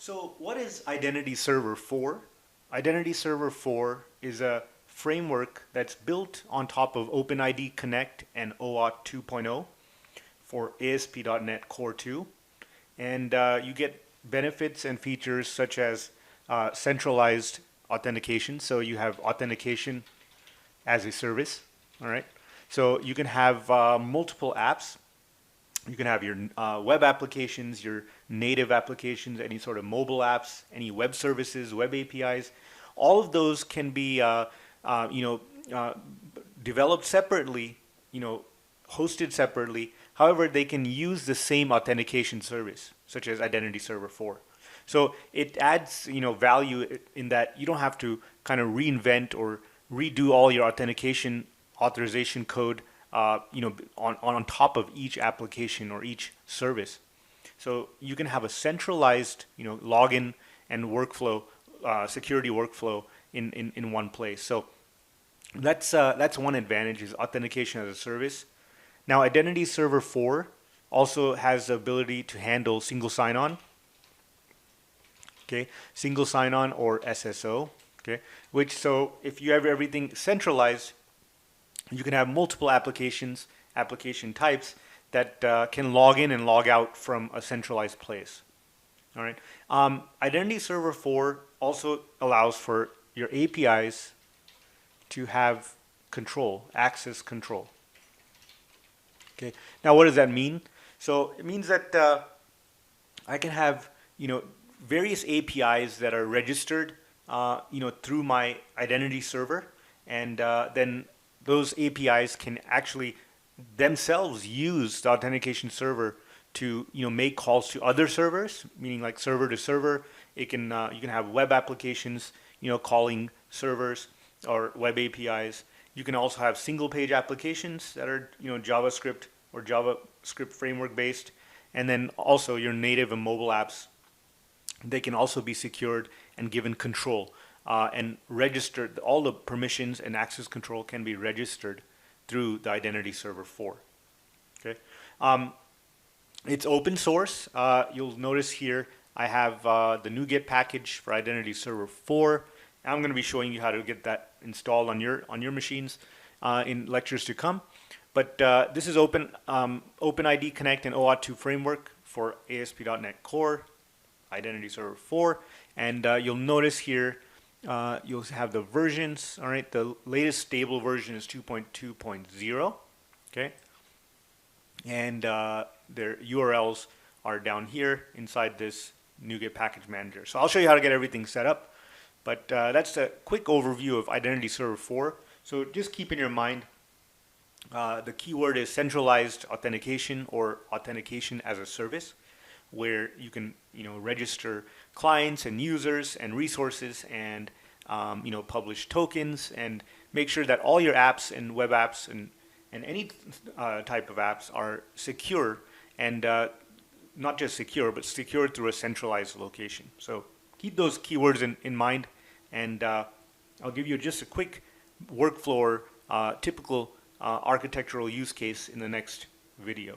So what is Identity Server 4? Identity Server 4 is a framework that's built on top of OpenID Connect and OAuth 2.0 for ASP.NET Core 2. And you get benefits and features such as centralized authentication. So you have authentication as a service, all right? So you can have multiple apps. You can have your web applications, your native applications, any sort of mobile apps, any web services, web APIs. All of those can be, developed separately, hosted separately. However, they can use the same authentication service, such as Identity Server 4. So it adds, value in that you don't have to kind of reinvent or redo all your authentication authorization code on top of each application or each service. So you can have a centralized, login and workflow, security workflow in one place. So that's one advantage, is authentication as a service. Now, Identity Server 4 also has the ability to handle single sign-on. Okay, single sign-on or SSO. Okay, so if you have everything centralized, you can have multiple applications, application types that can log in and log out from a centralized place. All right. Identity Server 4 also allows for your APIs to have control, access control. Okay. Now, what does that mean? So it means that I can have various APIs that are registered through my identity server, and then those APIs can actually themselves use the authentication server to make calls to other servers, meaning like server to server. It can you can have web applications calling servers or web APIs. You can also have single page applications that are JavaScript or JavaScript framework based, and then also your native and mobile apps. They can also be secured and given control. And registered, all the permissions and access control can be registered through the Identity Server 4. Okay, it's open source. You'll notice here I have the NuGet package for Identity Server 4. I'm going to be showing you how to get that installed on your machines in lectures to come. But this is OpenID Connect and OAuth 2 framework for ASP.NET Core, Identity Server 4, and you'll notice here. You'll have the versions. All right, the latest stable version is 2.2.0. Okay, and their URLs are down here inside this NuGet package manager. So I'll show you how to get everything set up. But that's a quick overview of Identity Server 4. So just keep in your mind the keyword is centralized authentication or authentication as a service, where you can register clients and users and resources and publish tokens and make sure that all your apps and web apps and any type of apps are secure, and not just secure, but secure through a centralized location. So keep those keywords in mind, and I'll give you just a quick workflow or typical architectural use case in the next video.